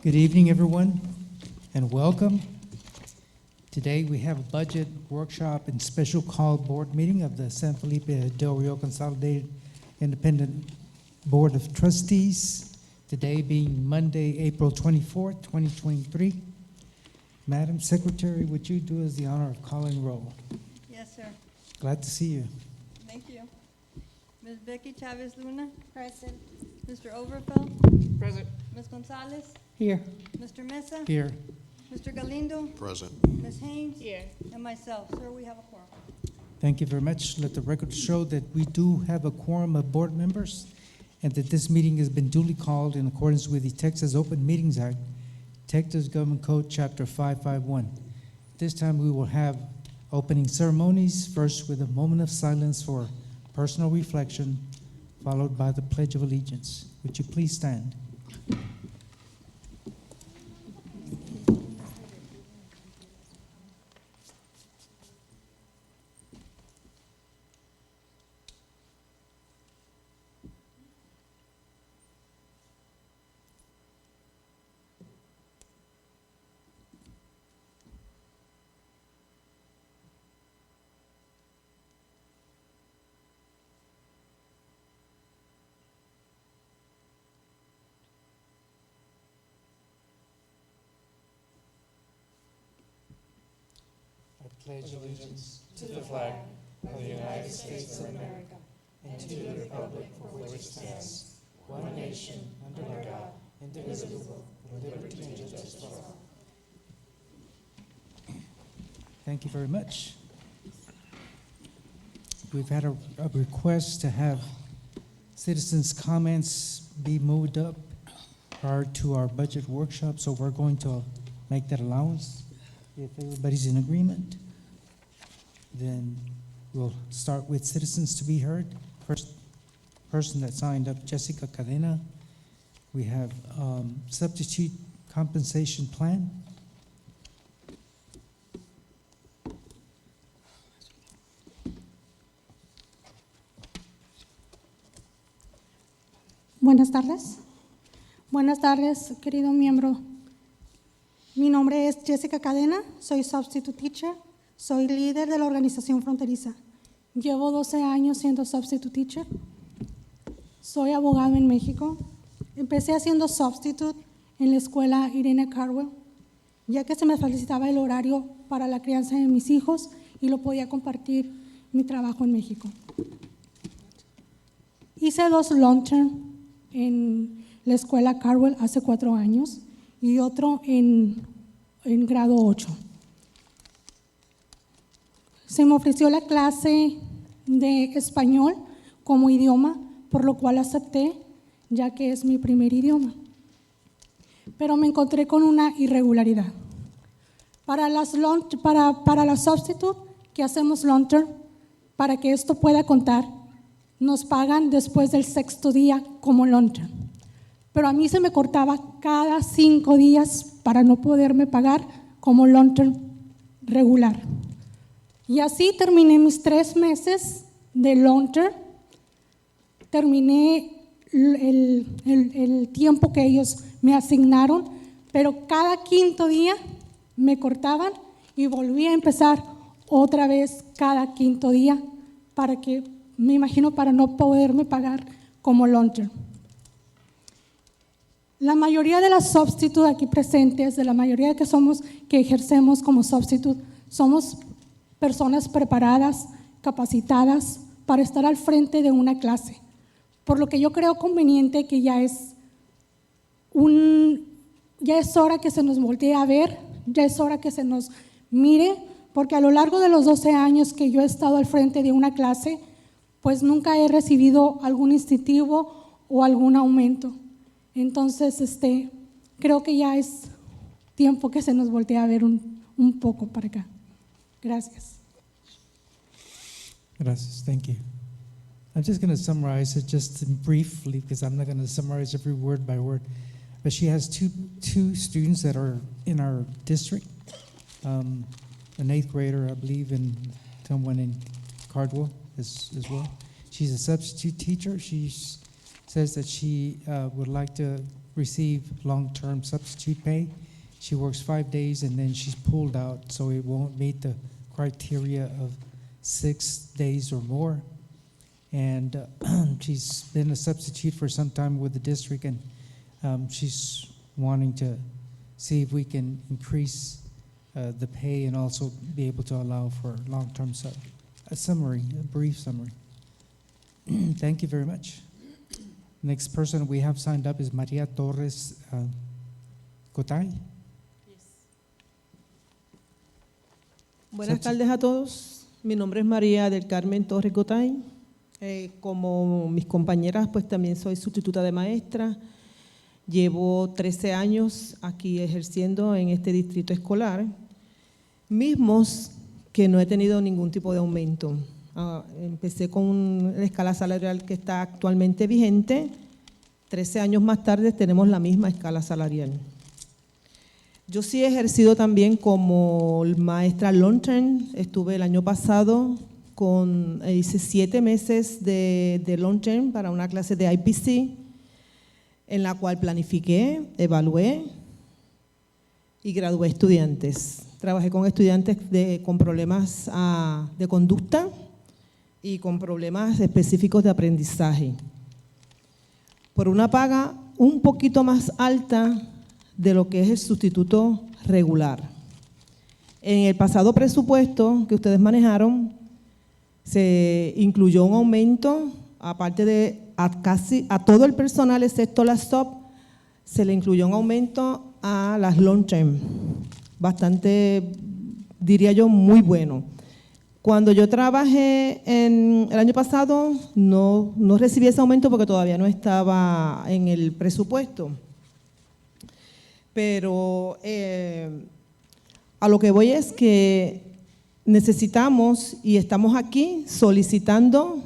Good evening, everyone, and welcome. Today we have a budget workshop and special call board meeting of the San Felipe Del Rio Consolidated Independent Board of Trustees. Today being Monday, April 24th, 2023. Madam Secretary, would you do us the honor of calling roll? Yes, sir. Glad to see you. Thank you. Ms. Becky Chavez Luna, Present. Mr. Overfeld, Present. Ms. Gonzalez, Here. Mr. Mesa, Here. Mr. Galindo, Present. Ms. Haynes, Here. and myself. Sir, we have a quorum. Thank you very much. Let the record show that we do have a quorum of board members and that this meeting has been duly called in accordance with the Texas Open Meetings Act, Texas Government Code, Chapter 551. This time we will have opening ceremonies, first with a moment of silence for personal reflection, followed by the Pledge of Allegiance. Would you please stand? I pledge allegiance to the flag of the United States of America and to the republic for which it stands, one nation, under God, indivisible, with liberty and justice for all. Thank you very much. We've had a request to have citizens' comments be moved up prior to our budget workshop, so we're going to make that allowance. If everybody's in agreement, then we'll start with citizens to be heard. First person that signed up, Jessica Cadena. We have substitute compensation plan. Buenas tardes. Buenas tardes, querido miembro. Mi nombre es Jessica Cadena, soy substitute teacher, soy líder de la organización fronteriza. Llevo 12 años siendo substitute teacher. Soy abogado en México. Empecé haciendo substitute en la escuela Irene Carwell, ya que se me facilitaba el horario para la crianza de mis hijos y lo podía compartir mi trabajo en México. Hice 2 long term en la escuela Carwell hace 4 años y otro en grado 8. Se me ofreció la clase de español como idioma, por lo cual acepté, ya que es mi primer idioma. Pero me encontré con una irregularidad. Para las substitute que hacemos long term, para que esto pueda contar, nos pagan después del 6º día como long term. Pero a mí se me cortaba cada 5 días para no poderme pagar como long term regular. Y así terminé mis 3 meses de long term, terminé el tiempo que ellos me asignaron, pero cada 5º día me cortaban y volví a empezar otra vez cada 5º día para que, me imagino, para no poderme pagar como long term. La mayoría de las substitute aquí presentes, de la mayoría que ejercemos como substitute, somos personas preparadas, capacitadas para estar al frente de una clase. Por lo que yo creo conveniente que ya es hora que se nos voltee a ver, ya es hora que se nos mire, porque a lo largo de los 12 años que yo he estado al frente de una clase, pues nunca he recibido algún incentivo o algún aumento. Entonces, creo que ya es tiempo que se nos voltee a ver un poco para acá. Gracias. Gracias. Thank you. I'm just going to summarize it just briefly because I'm not going to summarize every word by word. But she has two students that are in our district, an 8th grader, I believe, and someone in Cardwell as well. She's a substitute teacher. She says that she would like to receive long-term substitute pay. She works 5 days and then she's pulled out, so it won't meet the criteria of 6 days or more. And she's been a substitute for some time with the district, and she's wanting to see if we can increase the pay and also be able to allow for long-term a brief summary. Thank you very much. Next person we have signed up is Maria Torres Cotay. Buenas tardes a todos. Mi nombre es María del Carmen Torres Gotay. Como mis compañeras, pues también soy sustituta de maestra. Llevo 13 años aquí ejerciendo en este distrito escolar, mismos que no he tenido ningún tipo de aumento. Empecé con la escala salarial que está actualmente vigente. 13 años más tarde tenemos la misma escala salarial. Yo sí he ejercido también como maestra long term. Estuve el año pasado hice 7 meses de long term para una clase de IPC, en la cual planifiqué, evalué y gradué estudiantes. Trabajé con estudiantes con problemas de conducta y con problemas específicos de aprendizaje, por una paga un poquito más alta de lo que es el sustituto regular. En el pasado presupuesto que ustedes manejaron, se incluyó un aumento, aparte de casi a todo el personal excepto las SOP, se le incluyó un aumento a las long term, bastante, diría yo, muy bueno. Cuando yo trabajé el año pasado, no recibí ese aumento porque todavía no estaba en el presupuesto. Pero a lo que voy es que necesitamos y estamos aquí solicitando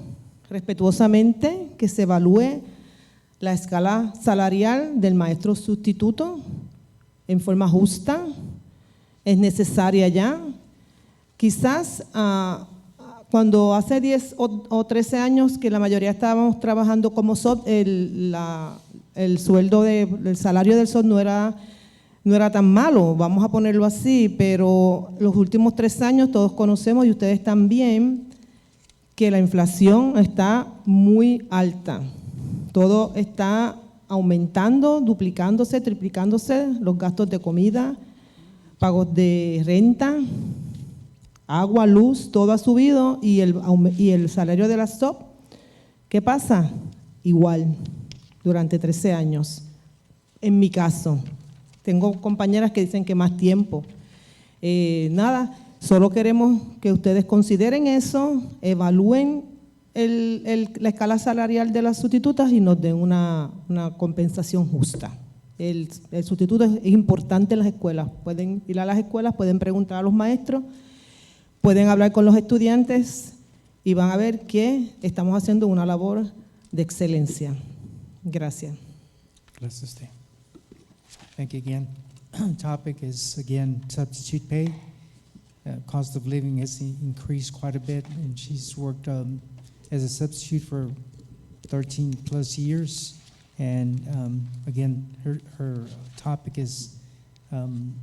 respetuosamente que se evalúe la escala salarial del maestro sustituto en forma justa. Es necesaria ya. Quizás cuando hace 10 o 13 años que la mayoría estábamos trabajando como SOP, el sueldo el salario del SOP no era tan malo, vamos a ponerlo así, pero los últimos 3 años todos conocemos, y ustedes también, que la inflación está muy alta. Todo está aumentando, duplicándose, triplicándose, los gastos de comida, pagos de renta, agua, luz, todo ha subido, y el salario de la SOP, ¿qué pasa? Igual, durante 13 años, en mi caso. Tengo compañeras que dicen que más tiempo. Nada, solo queremos que ustedes consideren eso, evalúen la escala salarial de las sustitutas y nos den una compensación justa. El sustituto es importante en las escuelas. Pueden ir a las escuelas, pueden preguntar a los maestros, pueden hablar con los estudiantes y van a ver que estamos haciendo una labor de excelencia. Gracias. Gracias. Thank you again. Topic is, again, substitute pay. Cost of living has increased quite a bit, and she's worked as a substitute for 13 plus years. And again, her topic is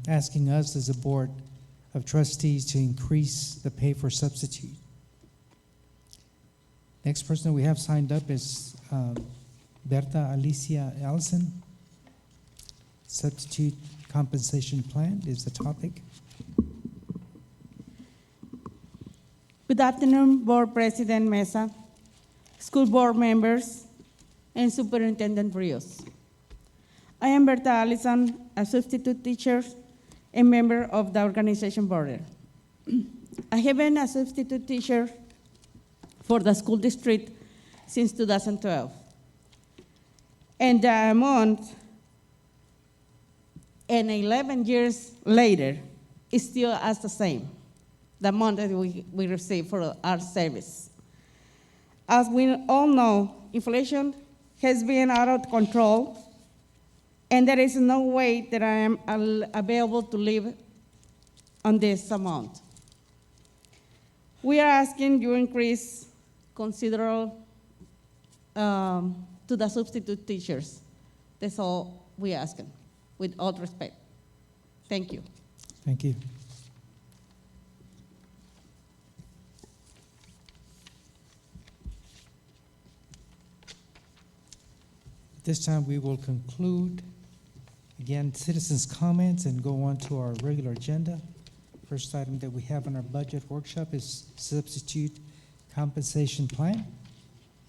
asking us as a board of trustees to increase the pay for substitute. Next person we have signed up is Berta Alicia Allison. Substitute compensation plan is the topic. Good afternoon, Board President Mesa, school board members, and Superintendent Rios. I am Berta Allison, a substitute teacher and member of the organization board. I have been a substitute teacher for the school district since 2012. And the amount, and 11 years later, is still as the same, the amount that we receive for our service. As we all know, inflation has been out of control, and there is no way that I am available to live on this amount. We are asking you increase considerable to the substitute teachers. That's all we ask them, with all respect. Thank you. Thank you. At this time, we will conclude, again, citizens' comments and go on to our regular agenda. First item that we have on our budget workshop is substitute compensation plan.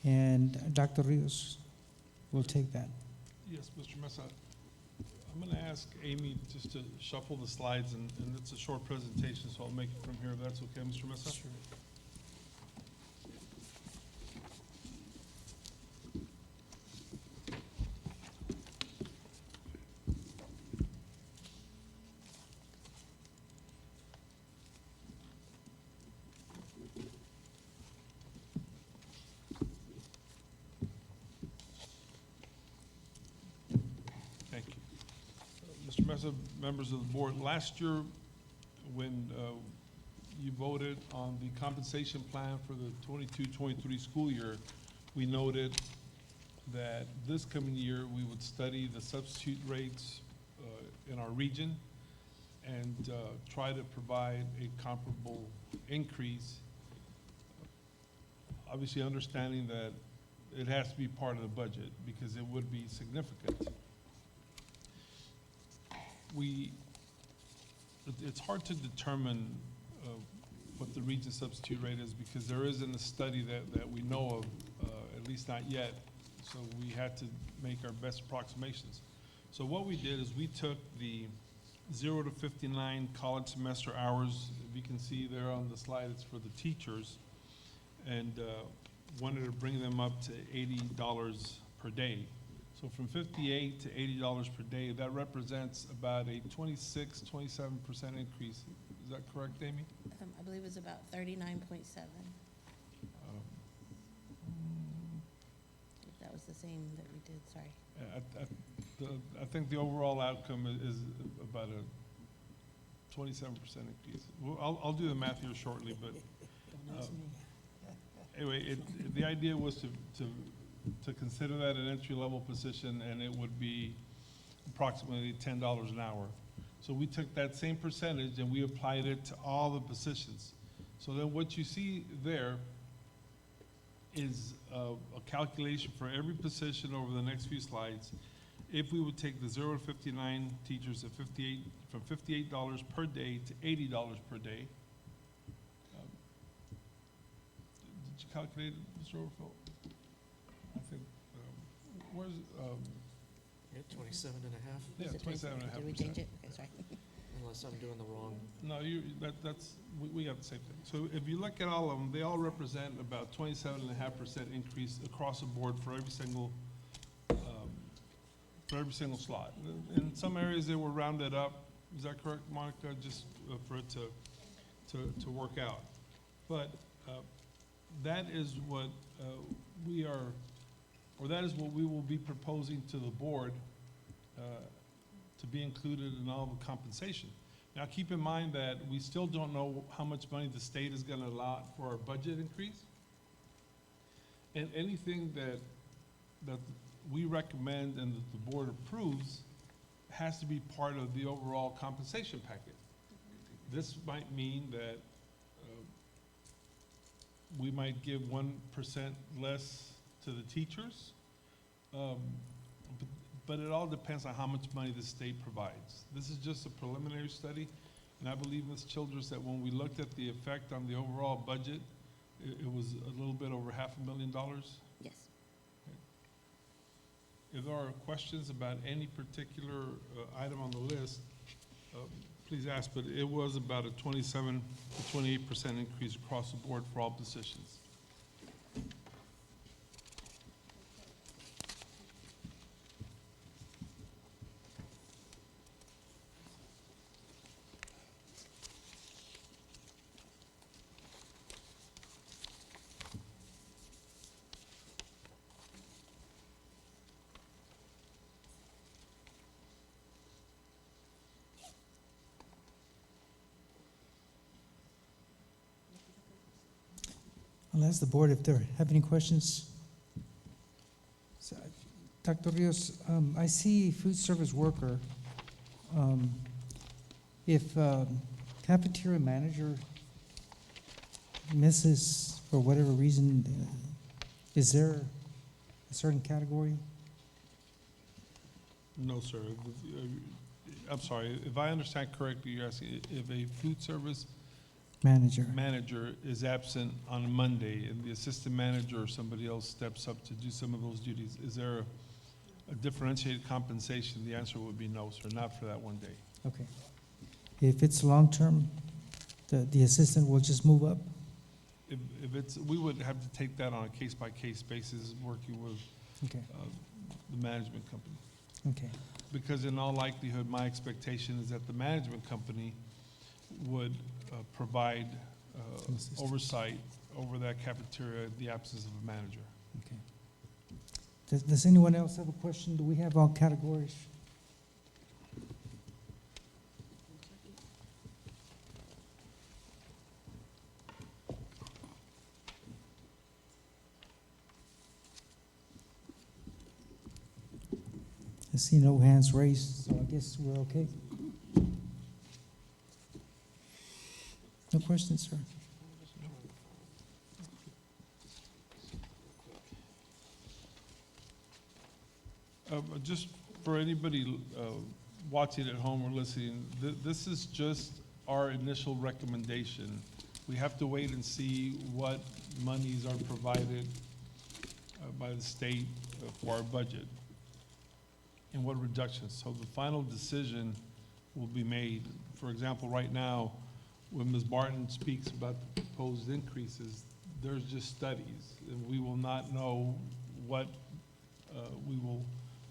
And Dr. Rios will take that. Yes, Mr. Mesa. I'm going to ask Amy just to shuffle the slides, and it's a short presentation, so I'll make it from here, if that's okay, Mr. Mesa? Sure. Thank you. Mr. Mesa, members of the board, last year when you voted on the compensation plan for the 22-23 school year, we noted that this coming year we would study the substitute rates in our region and try to provide a comparable increase. Obviously understanding that it has to be part of the budget because it would be significant. It's hard to determine what the region substitute rate is because there isn't a study that we know of, at least not yet. So we had to make our best approximations. So what we did is we took the 0 to 59 college semester hours. If you can see there on the slide, it's for the teachers, and wanted to bring them up to $80 per day. So from $58 to $80 per day, that represents about a 26, 27% increase. Is that correct, Amy? I believe it was about 39.7. If that was the same that we did, sorry. I think the overall outcome is about a 27% increase. Well, I'll do the math here shortly, but anyway, the idea was to consider that an entry-level position, and it would be approximately $10 an hour. So we took that same percentage and we applied it to all the positions. So then what you see there is a calculation for every position over the next few slides. If we would take the 0 to 59 teachers at from $58 per day to $80 per day. Did you calculate it, Mr. Overfeld? I think, where's, Yeah, 27 and a half, yeah, Was it 27.5%. Did we change it? Okay, sorry. unless I'm doing the wrong. No, we got the same thing. So if you look at all of them, they all represent about 27.5% increase across the board for every single slot. In some areas they were rounded up. Is that correct, Monica? Just for it to work out. But that is what we are, or that is what we will be proposing to the board to be included in all the compensation. Now, keep in mind that we still don't know how much money the state is going to allot for our budget increase. And anything that we recommend and that the board approves has to be part of the overall compensation packet. This might mean that we might give 1% less to the teachers, but it all depends on how much money the state provides. This is just a preliminary study, and I believe, Ms. Childress, that when we looked at the effect on the overall budget, it was a little bit over $500,000. Yes. If there are questions about any particular item on the list, please ask, but it was about a 27 to 28% increase across the board for all positions. I'll I'll ask the board if they have any questions. So, Dr. Rios, I see food service worker. If cafeteria manager misses for whatever reason, is there a certain category? No, sir. I'm sorry, if I understand correctly, you're asking if a food service Manager. manager is absent on a Monday and the assistant manager or somebody else steps up to do some of those duties, is there a differentiated compensation? The answer would be no, sir, not for that one day. Okay. If it's long-term, the assistant will just move up? If it's, we would have to take that on a case-by-case basis, working with Okay, the management company. okay, Because in all likelihood, my expectation is that the management company would provide Some assistance. oversight over that cafeteria in the absence of a manager. okay. Does anyone else have a question? Do we have all categories? I see no hands raised, so I guess we're okay. No questions, sir? Just for anybody watching at home or listening, this is just our initial recommendation. We have to wait and see what monies are provided by the state for our budget and what reductions. So the final decision will be made. For example, right now, when Ms. Barton speaks about the proposed increases, there's just studies, and we will not know what we will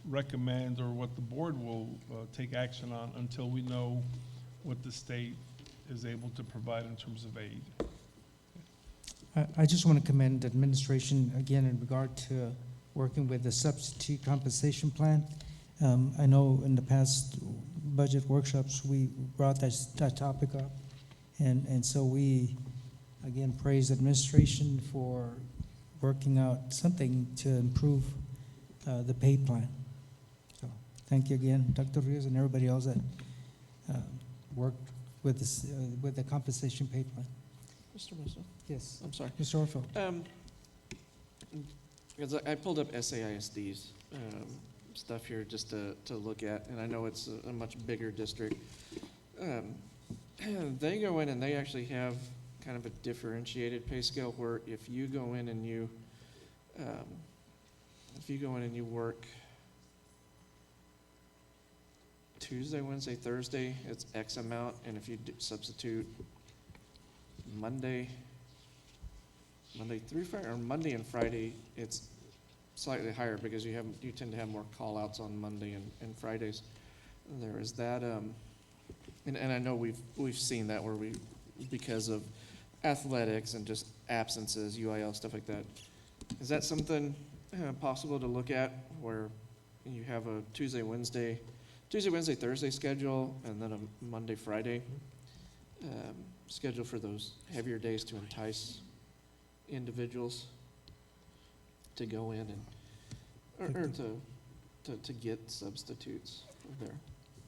recommend or what the board will take action on until we know what the state is able to provide in terms of aid. I just want to commend administration again in regard to working with the substitute compensation plan. I know in the past budget workshops, we brought that topic up. And so we, again, praise administration for working out something to improve the pay plan. So thank you again, Dr. Rios and everybody else that worked with this, with the compensation pay plan. Mr. Mesa, Yes, I'm sorry. Mr. Orfeld. Because I pulled up SAISD's stuff here just to look at, and I know it's a much bigger district. They go in and they actually have kind of a differentiated pay scale where if you go in and you work Tuesday, Wednesday, Thursday, it's X amount, and if you substitute Monday through Friday, or Monday and Friday, it's slightly higher because you tend to have more call-outs on Monday and Fridays. And there is that, and I know we've seen that where because of athletics and just absences, UIL, stuff like that. Is that something possible to look at where you have a Tuesday, Wednesday, Thursday schedule, and then a Monday, Friday schedule for those heavier days to entice individuals to go in and or to get substitutes there?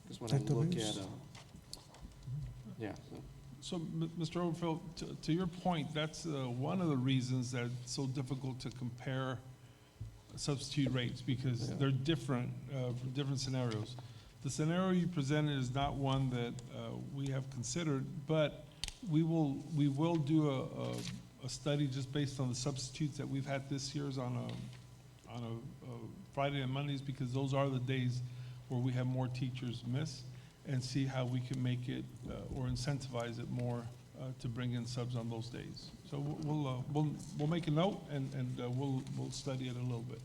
Because when I Dr. look Rios? at yeah. So, Mr. Overfield, to your point, that's one of the reasons that it's so difficult to compare substitute rates, because Yeah. they're different for different scenarios. The scenario you presented is not one that we have considered, but we will do a study just based on the substitutes that we've had this year's on a Friday and Mondays, because those are the days where we have more teachers miss, and see how we can make it or incentivize it more to bring in subs on those days. So we'll make a note and we'll study it a little bit.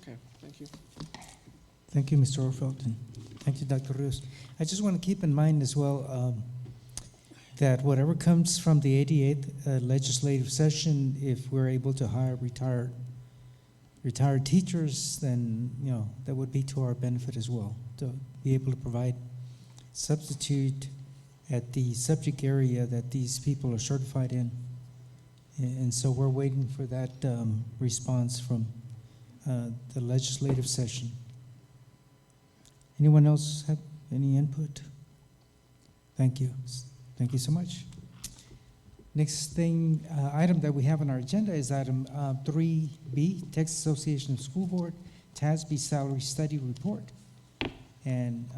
Okay, thank you. Thank you, Mr. Orfeld, and thank you, Dr. Rios. I just want to keep in mind as well that whatever comes from the 88th legislative session, if we're able to hire retired teachers, then that would be to our benefit as well, to be able to provide substitute at the subject area that these people are certified in. And so we're waiting for that response from the legislative session. Anyone else have any input? Thank you. Thank you so much. Next thing, item that we have on our agenda is item 3B, Texas Association of School Board, TASB Salary Study Report. And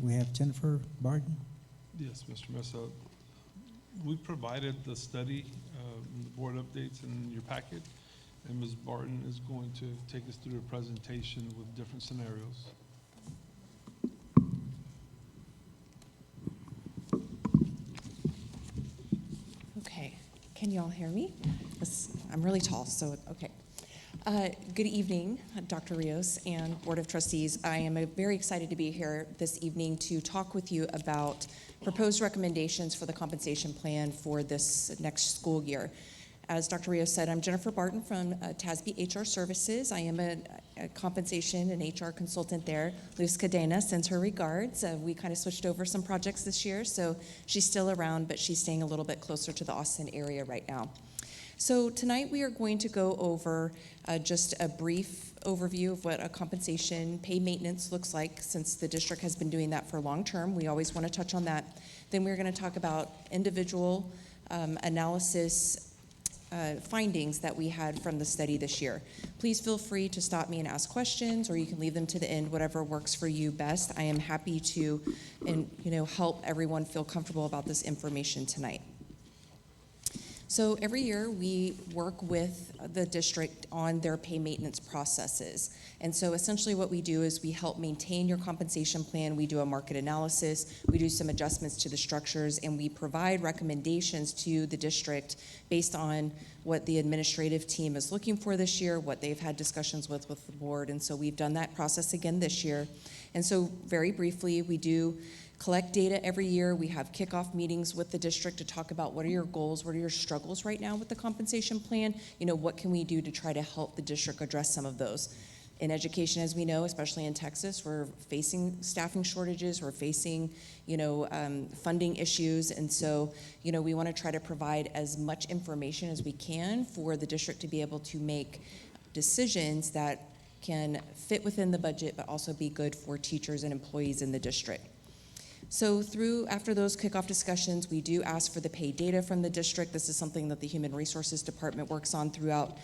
we have Jennifer Barton. Yes, Mr. Mesa. We provided the study, the board updates in your packet, and Ms. Barton is going to take us through a presentation with different scenarios. Okay, can you all hear me? I'm really tall, so, okay. Good evening, Dr. Rios and Board of Trustees. I am very excited to be here this evening to talk with you about proposed recommendations for the compensation plan for this next school year. As Dr. Rios said, I'm Jennifer Barton from TASB HR Services. I am a compensation and HR consultant there. Luz Cadena sends her regards. We kind of switched over some projects this year, so she's still around, but she's staying a little bit closer to the Austin area right now. So tonight we are going to go over just a brief overview of what a compensation pay maintenance looks like, since the district has been doing that for long term. We always want to touch on that. Then we're going to talk about individual analysis findings that we had from the study this year. Please feel free to stop me and ask questions, or you can leave them to the end, whatever works for you best. I am happy to help everyone feel comfortable about this information tonight. So every year we work with the district on their pay maintenance processes. And so essentially what we do is we help maintain your compensation plan. We do a market analysis, we do some adjustments to the structures, and we provide recommendations to the district based on what the administrative team is looking for this year, what they've had discussions with the board. And so we've done that process again this year. And so very briefly, we do collect data every year. We have kickoff meetings with the district to talk about what are your goals, what are your struggles right now with the compensation plan, what can we do to try to help the district address some of those. In education, as we know, especially in Texas, we're facing staffing shortages, we're facing, funding issues, and so, we want to try to provide as much information as we can for the district to be able to make decisions that can fit within the budget, but also be good for teachers and employees in the district. So after those kickoff discussions, we do ask for the pay data from the district. This is something that the Human Resources Department works on throughout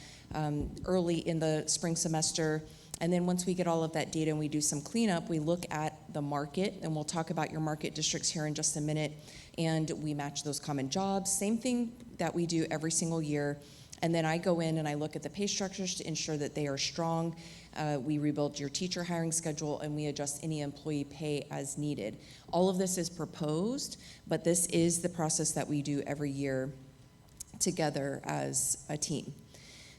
early in the spring semester. And then once we get all of that data and we do some cleanup, we look at the market, and we'll talk about your market districts here in just a minute, and we match those common jobs. Same thing that we do every single year. And then I go in and I look at the pay structures to ensure that they are strong. We rebuild your teacher hiring schedule, and we adjust any employee pay as needed. All of this is proposed, but this is the process that we do every year together as a team.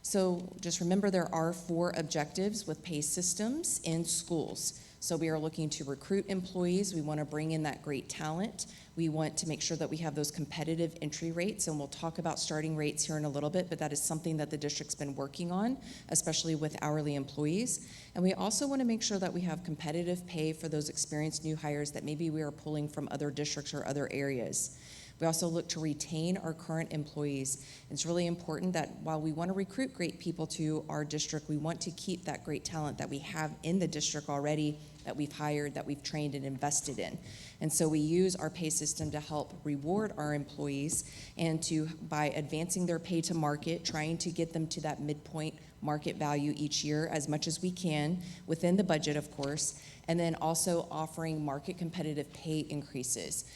So just remember, there are 4 objectives with pay systems in schools. So we are looking to recruit employees. We want to bring in that great talent. We want to make sure that we have those competitive entry rates, and we'll talk about starting rates here in a little bit, but that is something that the district's been working on, especially with hourly employees. And we also want to make sure that we have competitive pay for those experienced new hires that maybe we are pulling from other districts or other areas. We also look to retain our current employees. It's really important that while we want to recruit great people to our district, we want to keep that great talent that we have in the district already, that we've hired, that we've trained and invested in. And so we use our pay system to help reward our employees and by advancing their pay to market, trying to get them to that midpoint market value each year as much as we can, within the budget, of course, and then also offering market competitive pay increases.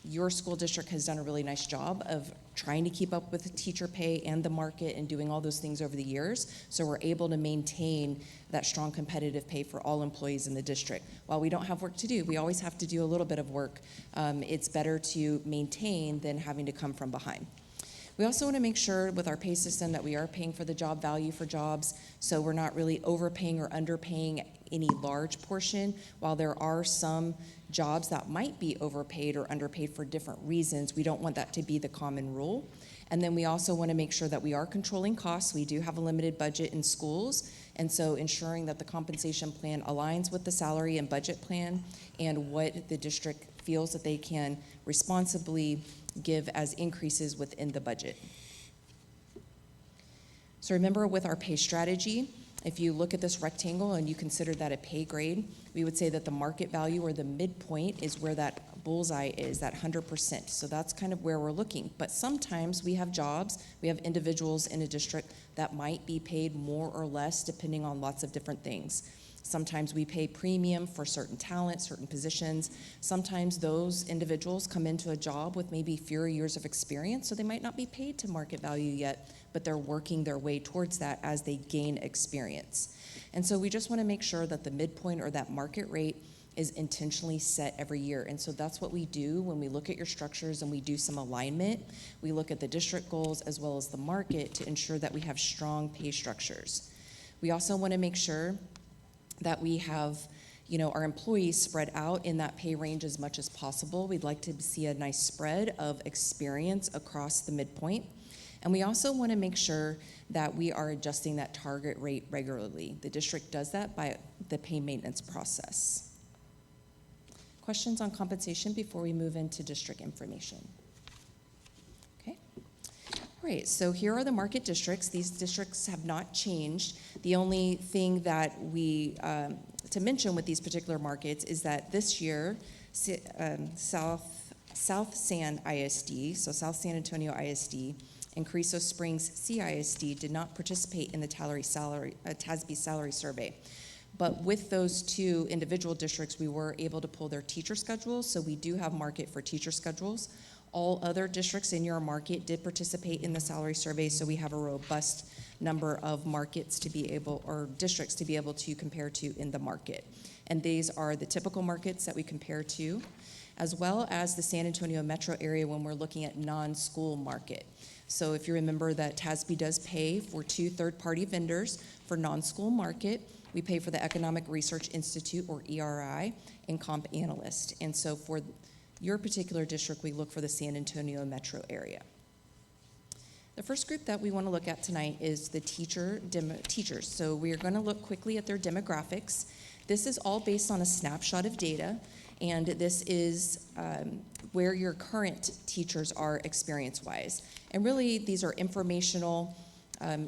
Your school district has done a really nice job of trying to keep up with the teacher pay and the market and doing all those things over the years, so we're able to maintain that strong competitive pay for all employees in the district. While we don't have work to do, we always have to do a little bit of work. It's better to maintain than having to come from behind. We also want to make sure with our pay system that we are paying for the job value for jobs, so we're not really overpaying or underpaying any large portion. While there are some jobs that might be overpaid or underpaid for different reasons, we don't want that to be the common rule. And then we also want to make sure that we are controlling costs. We do have a limited budget in schools, and so ensuring that the compensation plan aligns with the salary and budget plan and what the district feels that they can responsibly give as increases within the budget. So remember, with our pay strategy, If you look at this rectangle and you consider that a pay grade, we would say that the market value or the midpoint is where that bullseye is, that 100%. So that's kind of where we're looking. But sometimes we have jobs, we have individuals in a district that might be paid more or less depending on lots of different things. Sometimes we pay premium for certain talent, certain positions. Sometimes those individuals come into a job with maybe fewer years of experience, so they might not be paid to market value yet, but they're working their way towards that as they gain experience. And so we just want to make sure that the midpoint or that market rate is intentionally set every year. And so that's what we do when we look at your structures and we do some alignment. We look at the district goals as well as the market to ensure that we have strong pay structures. We also want to make sure that we have, our employees spread out in that pay range as much as possible. We'd like to see a nice spread of experience across the midpoint. And we also want to make sure that we are adjusting that target rate regularly. The district does that by the pay maintenance process. Questions on compensation before we move into district information? Okay. All right, so here are the market districts. These districts have not changed. The only thing that we, to mention with these particular markets is that this year, South San ISD, so South San Antonio ISD, and Carrizo Springs CISD did not participate in the TASB salary survey. But with those two individual districts, we were able to pull their teacher schedules, so we do have market for teacher schedules. All other districts in your market did participate in the salary survey, so we have a robust number of markets to be able, or districts to be able to compare to in the market. And these are the typical markets that we compare to, as well as the San Antonio metro area when we're looking at non-school market. So if you remember that TASB does pay for 2 third-party vendors for non-school market. We pay for the Economic Research Institute, or ERI, and Comp Analyst. And so for your particular district, we look for the San Antonio metro area. The first group that we want to look at tonight is the teachers. So we are going to look quickly at their demographics. This is all based on a snapshot of data, and this is where your current teachers are experience-wise. And really, these are informational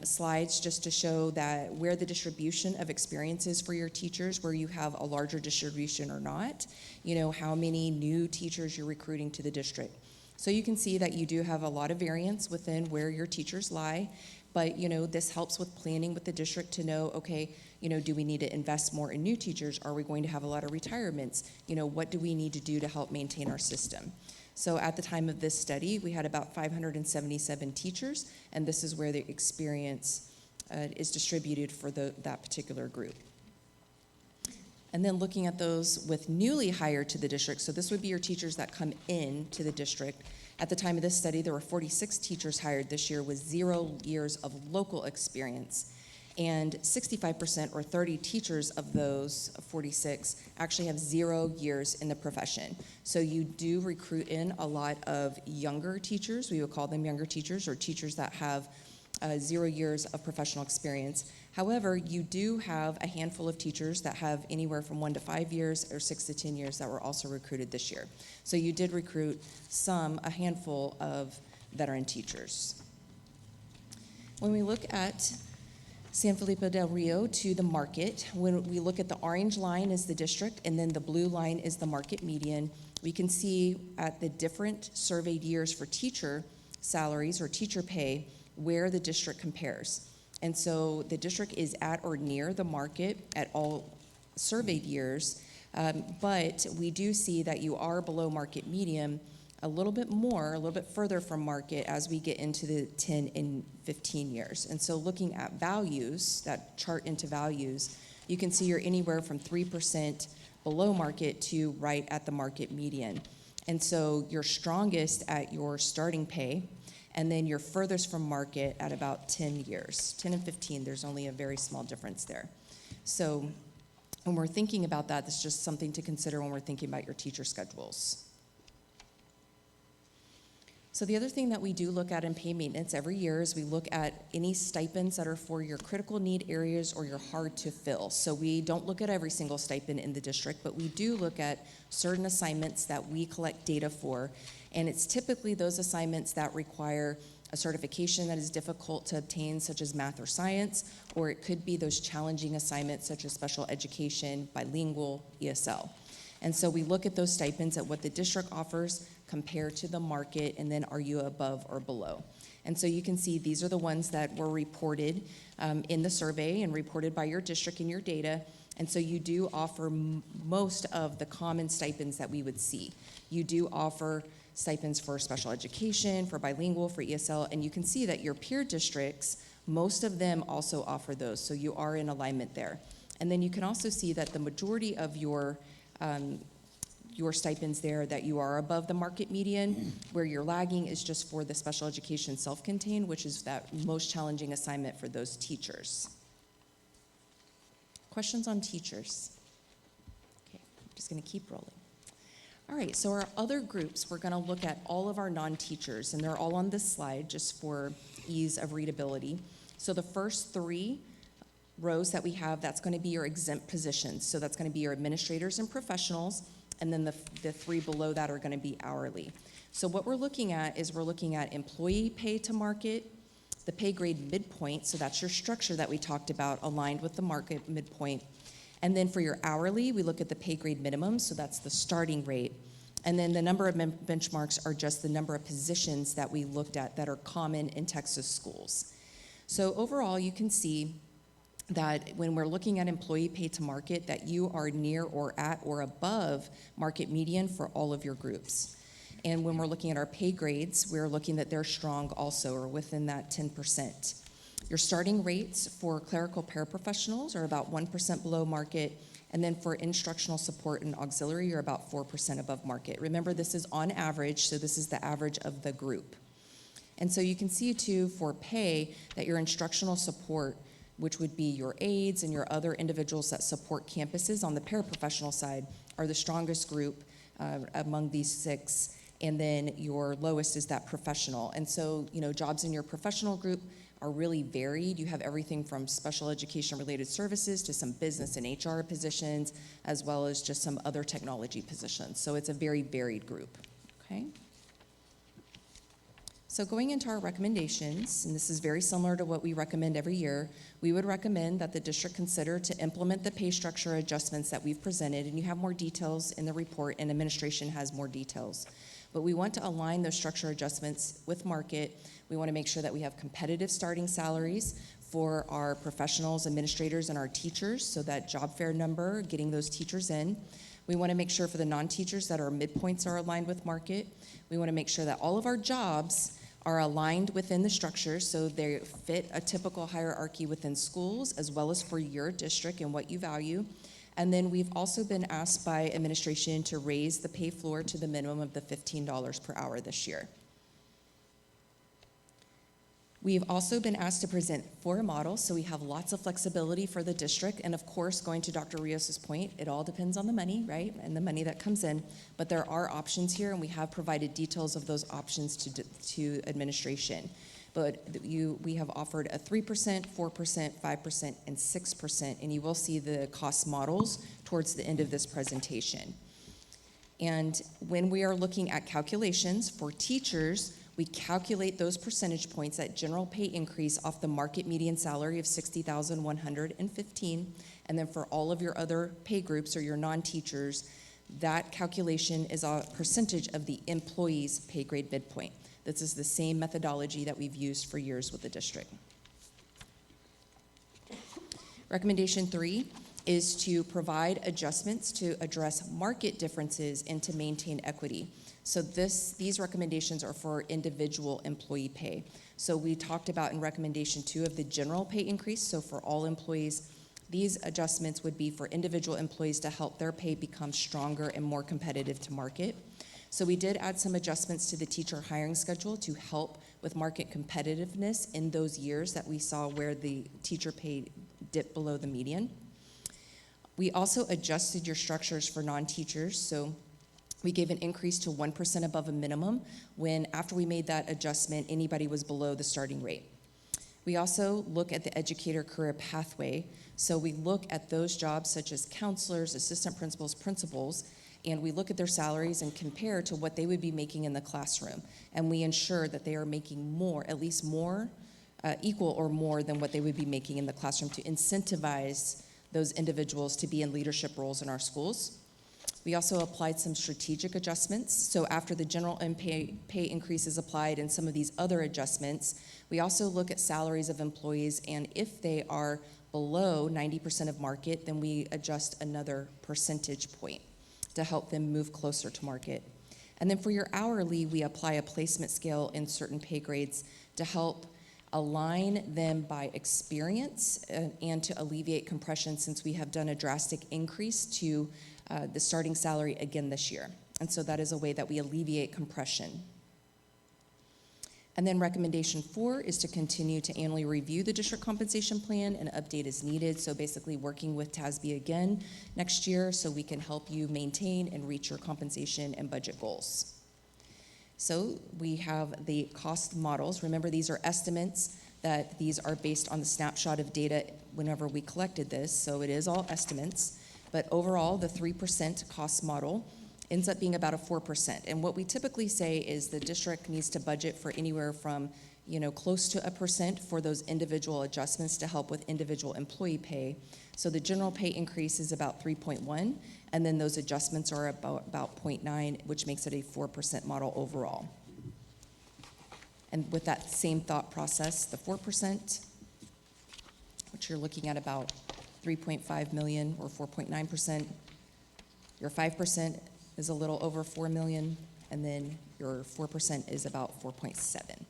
slides just to show that where the distribution of experience is for your teachers, where you have a larger distribution or not, how many new teachers you're recruiting to the district. So you can see that you do have a lot of variance within where your teachers lie, but this helps with planning with the district to know, okay, do we need to invest more in new teachers? Are we going to have a lot of retirements? What do we need to do to help maintain our system? So at the time of this study, we had about 577 teachers, and this is where the experience is distributed for that particular group. And then looking at those with newly hired to the district, so this would be your teachers that come in to the district. At the time of this study, there were 46 teachers hired this year with 0 years of local experience. And 65% or 30 teachers of those 46 actually have 0 years in the profession. So you do recruit in a lot of younger teachers. We would call them younger teachers, or teachers that have 0 years of professional experience. However, you do have a handful of teachers that have anywhere from 1 to 5 years or 6 to 10 years that were also recruited this year. So you did recruit a handful of veteran teachers. When we look at San Felipe del Rio to the market, when we look at the orange line is the district and then the blue line is the market median, we can see at the different surveyed years for teacher salaries or teacher pay where the district compares. And so the district is at or near the market at all surveyed years, but we do see that you are below market median a little bit further from market as we get into the 10 and 15 years. And so looking at values, that chart into values, you can see you're anywhere from 3% below market to right at the market median. And so you're strongest at your starting pay, and then you're furthest from market at about 10 years. 10 and 15, there's only a very small difference there. So when we're thinking about that, that's just something to consider when we're thinking about your teacher schedules. So the other thing that we do look at in pay maintenance every year is we look at any stipends that are for your critical need areas or your hard to fill. So we don't look at every single stipend in the district, but we do look at certain assignments that we collect data for. And it's typically those assignments that require a certification that is difficult to obtain, such as math or science, or it could be those challenging assignments such as special education, bilingual, ESL. And so we look at those stipends at what the district offers compared to the market, and then are you above or below? And so you can see these are the ones that were reported in the survey and reported by your district in your data. And so you do offer most of the common stipends that we would see. You do offer stipends for special education, for bilingual, for ESL, and you can see that your peer districts, most of them also offer those, so you are in alignment there. And then you can also see that the majority of your stipends there, that you are above the market median. Where you're lagging is just for the special education self-contained, which is that most challenging assignment for those teachers. Questions on teachers? Okay, I'm just gonna keep rolling. All right, so our other groups, we're gonna look at all of our non-teachers, and they're all on this slide just for ease of readability. So the first 3 rows that we have, that's gonna be your exempt positions. So that's gonna be your administrators and professionals, and then the 3 below that are gonna be hourly. So what we're looking at is we're looking at employee pay to market, the pay grade midpoint, so that's your structure that we talked about, aligned with the market midpoint. And then for your hourly, we look at the pay grade minimum, so that's the starting rate. And then the number of benchmarks are just the number of positions that we looked at that are common in Texas schools. So overall, you can see that when we're looking at employee pay to market, that you are near or at or above market median for all of your groups. And when we're looking at our pay grades, we're looking that they're strong also, or within that 10%. Your starting rates for clerical paraprofessionals are about 1% below market, and then for instructional support and auxiliary, you're about 4% above market. Remember, this is on average, so this is the average of the group. And so you can see too for pay that your instructional support, which would be your aides and your other individuals that support campuses on the paraprofessional side, are the strongest group among these 6. And then your lowest is that professional. And so, jobs in your professional group are really varied. You have everything from special education related services to some business and HR positions, as well as just some other technology positions. So it's a very varied group, okay? So going into our recommendations, and this is very similar to what we recommend every year, we would recommend that the district consider to implement the pay structure adjustments that we've presented, and you have more details in the report, and administration has more details. But we want to align those structure adjustments with market. We want to make sure that we have competitive starting salaries for our professionals, administrators, and our teachers, so that job fair number, getting those teachers in. We want to make sure for the non-teachers that our midpoints are aligned with market. We want to make sure that all of our jobs are aligned within the structure so they fit a typical hierarchy within schools, as well as for your district and what you value. And then we've also been asked by administration to raise the pay floor to the minimum of the $15 per hour this year. We've also been asked to present 4 models, so we have lots of flexibility for the district. And of course, going to Dr. Rios' point, it all depends on the money, right? And the money that comes in. But there are options here, and we have provided details of those options to administration. But we have offered a 3%, 4%, 5%, and 6%, and you will see the cost models towards the end of this presentation. And when we are looking at calculations for teachers, we calculate those percentage points, that general pay increase, off the market median salary of $60,115, and then for all of your other pay groups or your non-teachers, that calculation is a percentage of the employee's pay grade midpoint. This is the same methodology that we've used for years with the district. Recommendation 3 is to provide adjustments to address market differences and to maintain equity. So these recommendations are for individual employee pay. So we talked about in recommendation 2 of the general pay increase. So for all employees, these adjustments would be for individual employees to help their pay become stronger and more competitive to market. So we did add some adjustments to the teacher hiring schedule to help with market competitiveness in those years that we saw where the teacher pay dipped below the median. We also adjusted your structures for non-teachers. So we gave an increase to 1% above a minimum when, after we made that adjustment, anybody was below the starting rate. We also look at the educator career pathway. So we look at those jobs such as counselors, assistant principals, principals, And we look at their salaries and compare to what they would be making in the classroom. And we ensure that they are making more, at least more, equal or more than what they would be making in the classroom to incentivize those individuals to be in leadership roles in our schools. We also applied some strategic adjustments. So after the general and pay increase is applied and some of these other adjustments, we also look at salaries of employees, and if they are below 90% of market, then we adjust another percentage point to help them move closer to market. And then for your hourly, we apply a placement scale in certain pay grades to help align them by experience and to alleviate compression, since we have done a drastic increase to the starting salary again this year. And so that is a way that we alleviate compression. And then recommendation 4 is to continue to annually review the district compensation plan and update as needed. So basically working with TASB again next year so we can help you maintain and reach your compensation and budget goals. So we have the cost models. Remember, these are estimates, that these are based on the snapshot of data whenever we collected this, so it is all estimates. But overall, the 3% cost model ends up being about a 4%. And what we typically say is the district needs to budget for anywhere from, close to 1% for those individual adjustments to help with individual employee pay. So the general pay increase is about 3.1, and then those adjustments are about 0.9, which makes it a 4% model overall. And with that same thought process, the 4%, which you're looking at about 3.5 million or 4.9%, your 5% is a little over 4 million, and then your 4% is about 4.7.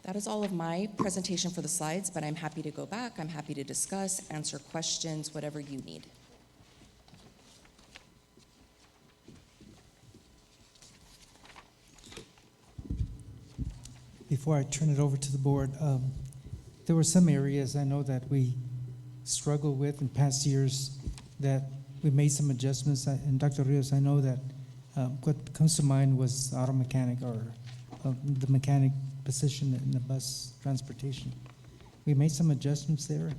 That is all of my presentation for the slides, but I'm happy to go back. I'm happy to discuss, answer questions, whatever you need. Before I turn it over to the board, there were some areas I know that we struggled with in past years that we made some adjustments. And Dr. Rios, I know that what comes to mind was auto mechanic, or the mechanic position in the bus transportation. We made some adjustments there.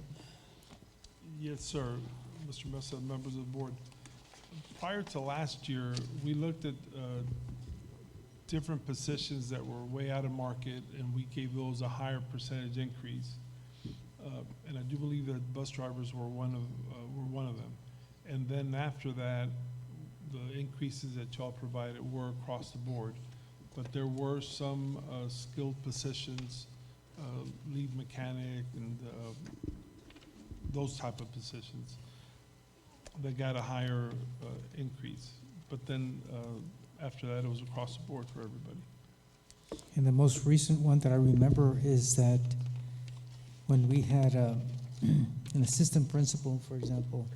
Yes, sir, Mr. Mesa, members of the board. Prior to last year, we looked at different positions that were way out of market, and we gave those a higher percentage increase. And I do believe that bus drivers were one of them. And then after that, the increases that y'all provided were across the board. But there were some skilled positions, lead mechanic and those type of positions that got a higher increase. But then after that, it was across the board for everybody. And the most recent one that I remember is that when we had an assistant principal, for example,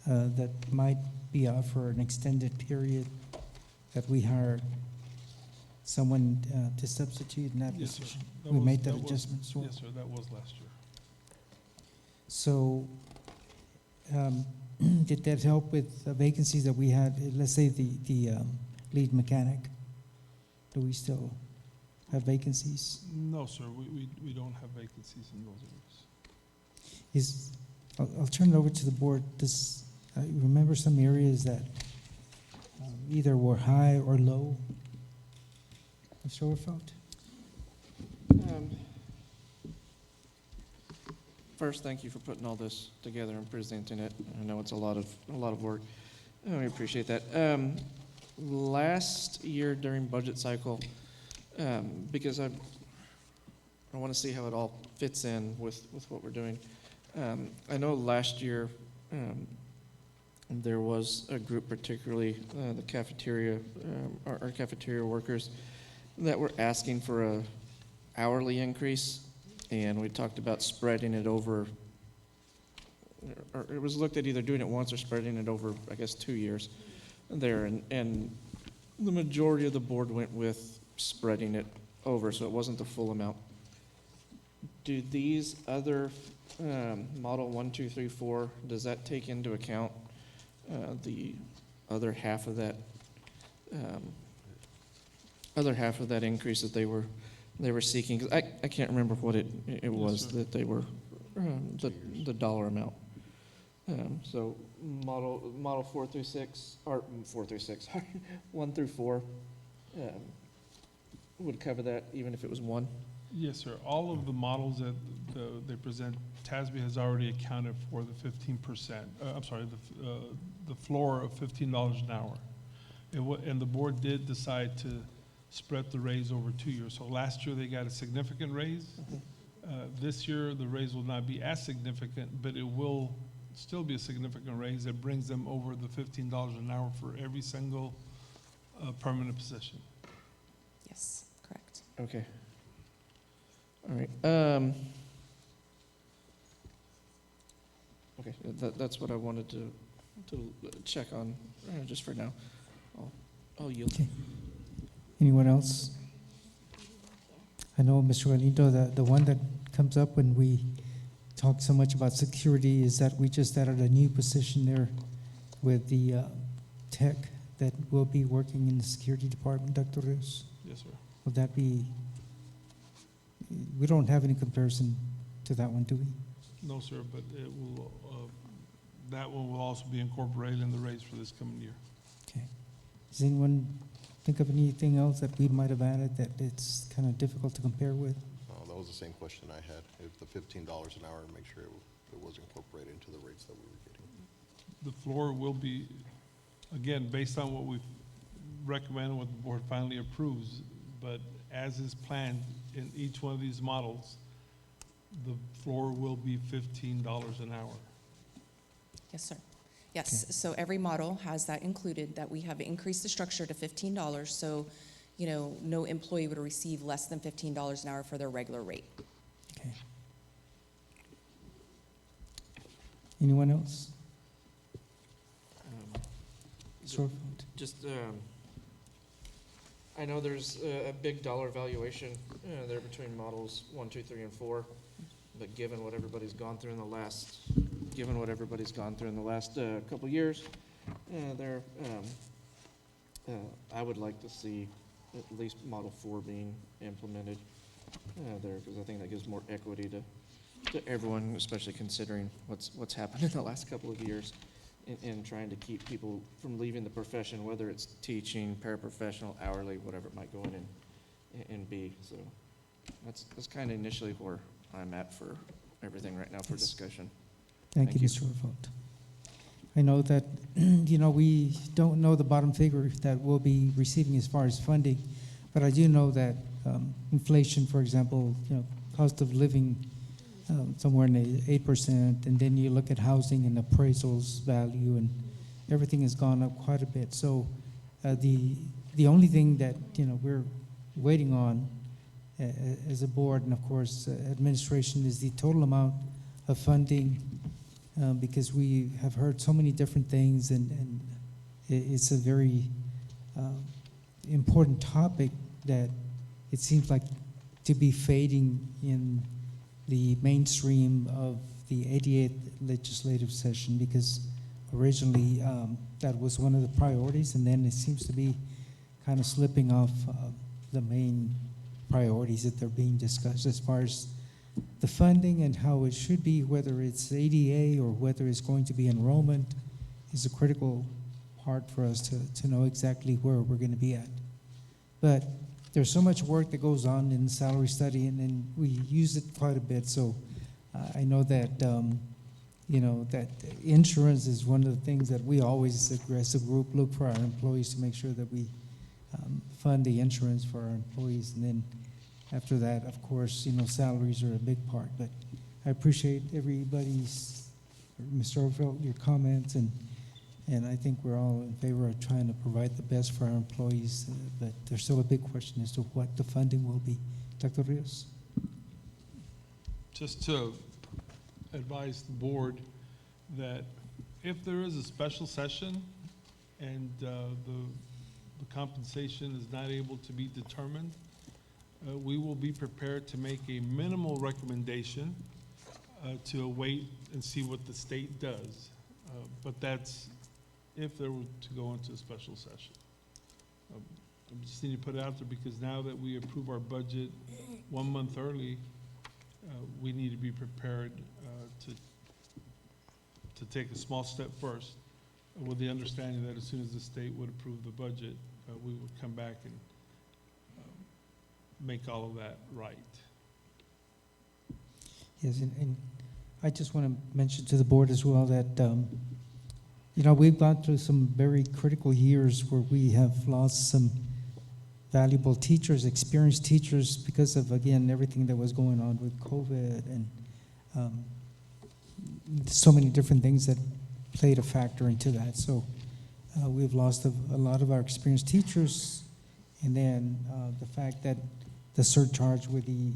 that might be out for an extended period, that we hired someone to substitute in that Yes, sir. position. That We was- made that was- adjustment as well. Yes, sir, that was last year. So did that help with the vacancies that we had? Let's say the lead mechanic. Do we still have vacancies? No, sir, we don't have vacancies in those areas. I'll turn it over to the board. You remember some areas that either were high or low? Mr. Overfelt? First, thank you for putting all this together and presenting it. I know it's a lot of work. We appreciate that. Last year during budget cycle, because I want to see how it all fits in with what we're doing. I know last year there was a group, particularly the cafeteria, our cafeteria workers, that were asking for a hourly increase, and we talked about spreading it over, or it was looked at either doing it once or spreading it over, I guess, 2 years there, and the majority of the board went with spreading it over, so it wasn't the full amount. Do these other model 1, 2, 3, 4, does that take into account the other half of that increase that they were seeking? 'Cause I can't remember what it was sir. that they were the dollar amount. So model 4 through 6, or 4 through 6, 1 through 4, would cover that even if it was 1? Yes, sir. All of the models that they present, TASB has already accounted for the 15%, the floor of $15 an hour. And the board did decide to spread the raise over 2 years. So last year, they got a significant raise. This year, the raise will not be as significant, but it will still be a significant raise that brings them over the $15 an hour for every single permanent position. Yes, correct. Okay. All right. Okay, that's what I wanted to check on just for now. I'll yield. Okay. Anyone else? I know, Mr. Galindo, the one that comes up when we talk so much about security is that we just added a new position there with the tech that will be working in the security department, Dr. Rios. Yes, sir. Will that be, we don't have any comparison to that one, do we? No, sir, but it will, that one will also be incorporated in the raise for this coming year. Okay. Does anyone think of anything else that we might have added that it's kind of difficult to compare with? Oh, that was the same question I had. If the $15 an hour, make sure it was incorporated into the rates that we were getting. The floor will be, again, based on what we've recommended, what the board finally approves, but as is planned in each one of these models, the floor will be $15 an hour. Yes, sir. Yes, so every model has that included, that we have increased the structure to $15, so, you know, no employee would receive less than $15 an hour for their regular rate. Okay. Anyone else? Sorrowful? Just, I know there's a big dollar valuation there between models 1, 2, 3, and 4, but given what everybody's gone through in the last, couple of years, I would like to see at least Model 4 being implemented there, because I think that gives more equity to everyone, especially considering what's happened in the last couple of years in trying to keep people from leaving the profession, whether it's teaching, paraprofessional, hourly, whatever it might go in and be. So that's kind of initially where I'm at for everything right now for Yes. discussion. Thank you, Mr. Revolt. I know that, we don't know the bottom figure that we'll be receiving as far as funding, but I do know that inflation, for example, cost of living somewhere in the 8%, and then you look at housing and appraisals value, and everything has gone up quite a bit. So the only thing that we're waiting on as a board, and of course administration, is the total amount of funding, because we have heard so many different things, and it's a very important topic that it seems like to be fading in the mainstream of the 88th legislative session, because originally that was one of the priorities, and then it seems to be kind of slipping off the main priorities that they're being discussed as far as the funding and how it should be, whether it's ADA or whether it's going to be enrollment, is a critical part for us to know exactly where we're going to be at. But there's so much work that goes on in the salary study, and we use it quite a bit. So I know that, that insurance is one of the things that we always, as a group, look for our employees to make sure that we fund the insurance for our employees. And then after that, of course, salaries are a big part. But I appreciate everybody's, Mr. Overfeld, your comments, and I think we're all in favor of trying to provide the best for our employees, but there's still a big question as to what the funding will be. Dr. Rios? Just to advise the board that if there is a special session and the compensation is not able to be determined, we will be prepared to make a minimal recommendation to await and see what the state does. But that's if there were to go into a special session. I just need to put it out there because now that we approve our budget 1 month early, we need to be prepared to take a small step first, with the understanding that as soon as the state would approve the budget, we would come back and make all of that right. Yes, and I just want to mention to the board as well that, you know, we've gone through some very critical years where we have lost some valuable teachers, experienced teachers, because of, again, everything that was going on with COVID and so many different things that played a factor into that. So we've lost a lot of our experienced teachers, and then the fact that the surcharge with the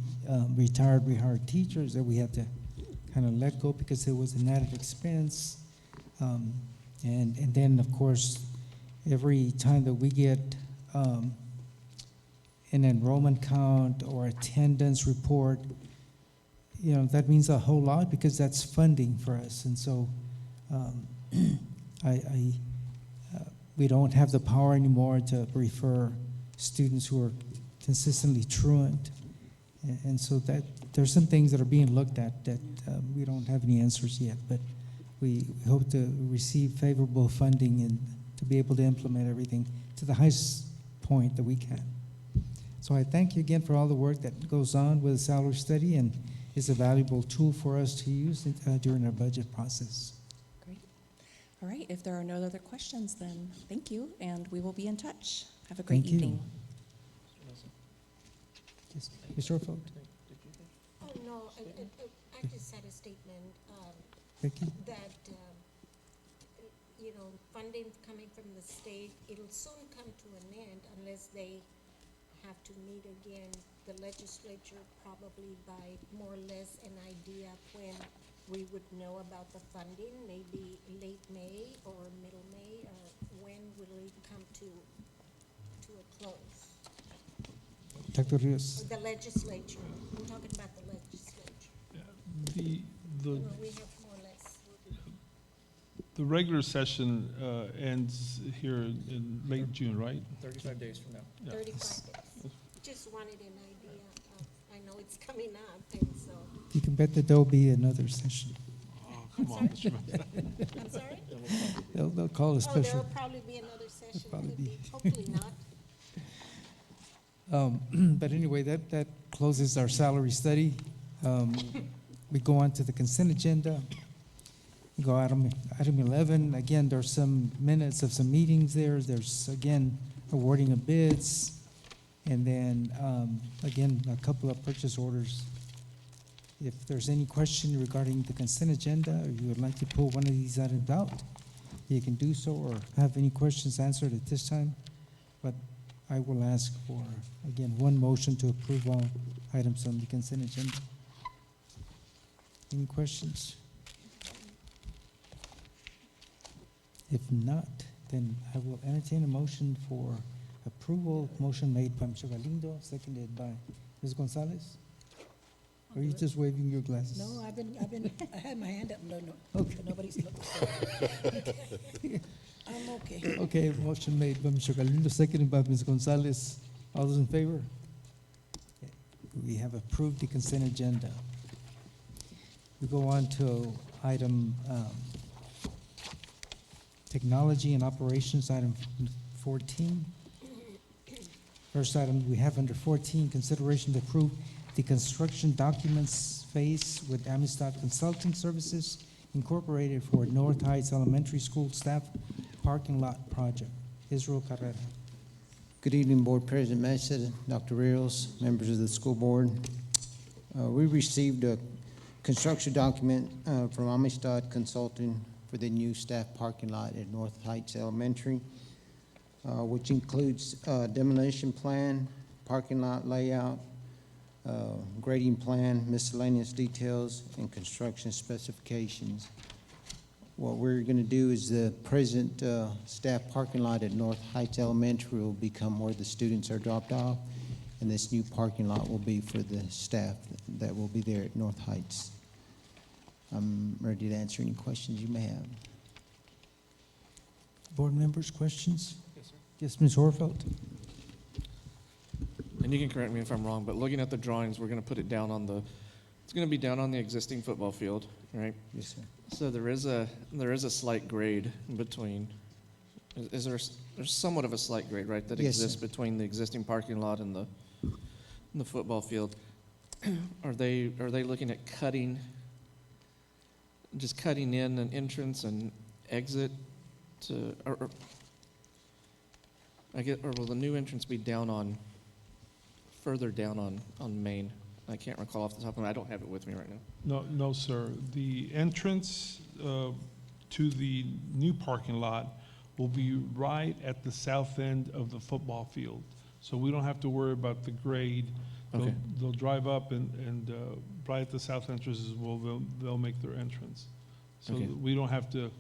retired, rehired teachers that we had to kind of let go because it was an added expense. And then, of course, every time that we get an enrollment count or attendance report, you know, that means a whole lot because that's funding for us. And so we don't have the power anymore to refer students who are consistently truant. And so that there's some things that are being looked at that we don't have any answers yet, but we hope to receive favorable funding and to be able to implement everything to the highest point that we can. So I thank you again for all the work that goes on with the salary study, and is a valuable tool for us to use during our budget process. Great. All right, if there are no other questions, then thank you, and we will be in touch. Have a great Thank you. evening. Yes, Mr. Orfeld, Oh, no, I just had a statement Becky? that, you know, funding coming from the state, it'll soon come to an end unless they have to meet again, the legislature, probably by more or less an idea of when we would know about the funding, maybe late May or middle May, or when will it come to a close? Dr. Rios? The legislature, I'm talking about the legislature. The Well, we have more or less. the regular session ends here in late June, right? 35 days from now. Yeah. 35 days. Just wanted an idea of, I know it's coming up, and so, You can bet that there'll be another session. Oh, come on, Mr. Mesa. I'm sorry? They'll call a Oh, special. there'll probably be another session, probably could be, be. hopefully not. But anyway, that closes our salary study. We go on to the consent agenda. We go item 11. Again, there's some minutes of some meetings there. There's, again, awarding of bids. And then, again, a couple of purchase orders. If there's any question regarding the consent agenda, or you would like to pull one of these items out, you can do so, or have any questions answered at this time. But I will ask for, again, one motion to approve all items on the consent agenda. Any questions? If not, then I will entertain a motion for approval. Motion made by Mr. Galindo, seconded by Ms. Gonzalez. Or are you just waving your glasses? No, I had my hand up, no, Okay. nobody's looking. So. I'm okay. Okay, motion made by Mr. Galindo, seconded by Ms. Gonzalez. All those in favor? Okay. We have approved the consent agenda. We go on to item technology and operations, item 14. First item we have under 14, consideration to approve the construction documents phase with Amistad Consulting Services Incorporated for North Heights Elementary School staff parking lot project. Israel Carrera. Good evening, Board President Mesa, Dr. Rios, members of the school board. We received a construction document from Amistad Consulting for the new staff parking lot at North Heights Elementary, which includes demolition plan, parking lot layout, grading plan, miscellaneous details, and construction specifications. What we're going to do is the present staff parking lot at North Heights Elementary will become where the students are dropped off, and this new parking lot will be for the staff that will be there at North Heights. I'm ready to answer any questions you may have. Board members, questions? Yes, sir. Yes, Ms. Horfeld? And you can correct me if I'm wrong, but looking at the drawings, we're going to put it down on It's gonna be down on the existing football field, right? Yes, sir. So there is a slight grade in between. Is there, there's somewhat of a slight grade, right, that Yes, exists sir. between the existing parking lot and the football field? Are they looking at just cutting in an entrance and exit to, or I get, or will the new entrance be further down on Main? I can't recall off the top of my, I don't have it with me right now. No, sir. The entrance to the new parking lot will be right at the south end of the football field. So we don't have to worry about the grade. Okay. They'll drive up and right at the south entrance is where they'll make their entrance. So Okay. that we don't have to,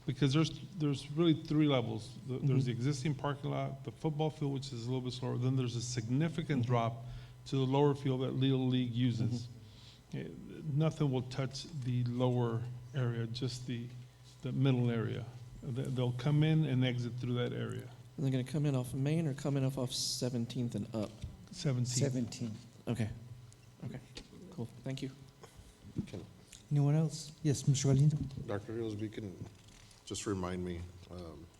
because there's really three levels. There's the existing parking lot, the football field, which is a little bit slower. Then there's a significant drop to the lower field that Little League uses. Nothing will touch the lower area, just the middle area. They'll come in and exit through that area. Are they gonna come in off of Main or come in off 17th and up? 17. 17. Okay, cool, thank you. Can- Anyone else? Yes, Mr. Galindo? Dr. Rios, if you can just remind me,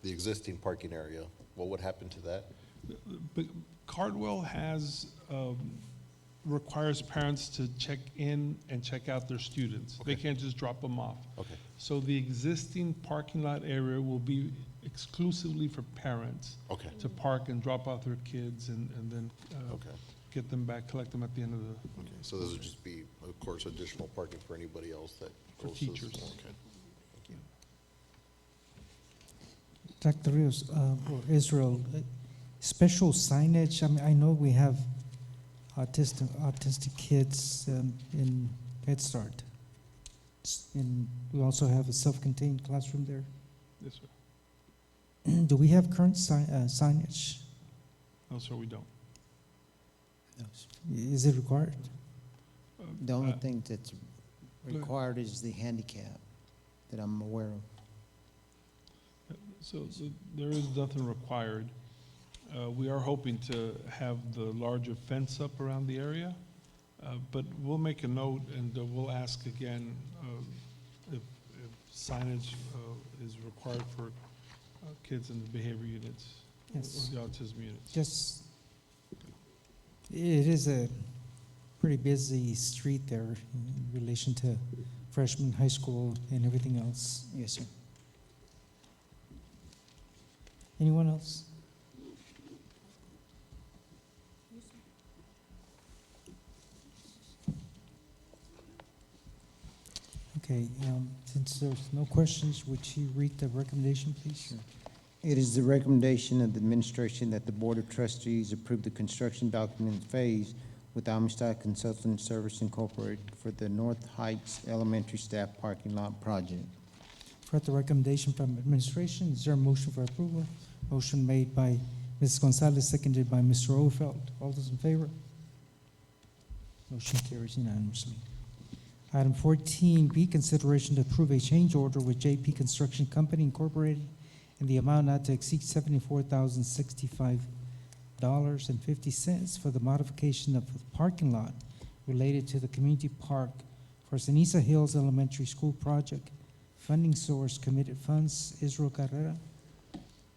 the existing parking area, what would happen to that? But Cardwell requires parents to check in and check out their students. They Okay. can't just drop them off. Okay, So the existing parking lot area will be exclusively for parents okay, to park and drop off their kids and then okay, get them back, collect them at the end of the, okay. So this would just be, of course, additional parking for anybody else that For goes to the teachers. school. Okay. Dr. Rios, or Israel, special signage, I mean, I know we have autistic kids in Head Start. And we also have a self-contained classroom there. yes, sir. Do we have current signage? No, sir, we don't. Is it required? The only Uh, thing that's required is the handicap that I'm aware of. So there is nothing required. We are hoping to have the larger fence up around the area, but we'll make a note and we'll ask again if signage is required for kids in the behavior units or Yes. the autism units. Just, it is a pretty busy street there in relation to freshman high school and everything else. Yes, sir. Anyone else? Okay, since there's no questions, would you read the recommendation, please? It is the recommendation of the administration that the Board of Trustees approve the construction document phase with Amistad Consulting Service Incorporated for the North Heights Elementary Staff Parking Lot Project. For the recommendation from administration, is there a motion for approval? Motion made by Ms. Gonzalez, seconded by Mr. Overfeld. All those in favor? Motion carries unanimously. Item 14B, consideration to approve a change order with JP Construction Company Incorporated in the amount not to exceed $74,065.50 for the modification of the parking lot related to the community park for Ceniza Hills Elementary School project. Funding source, committed funds, Israel Carrera.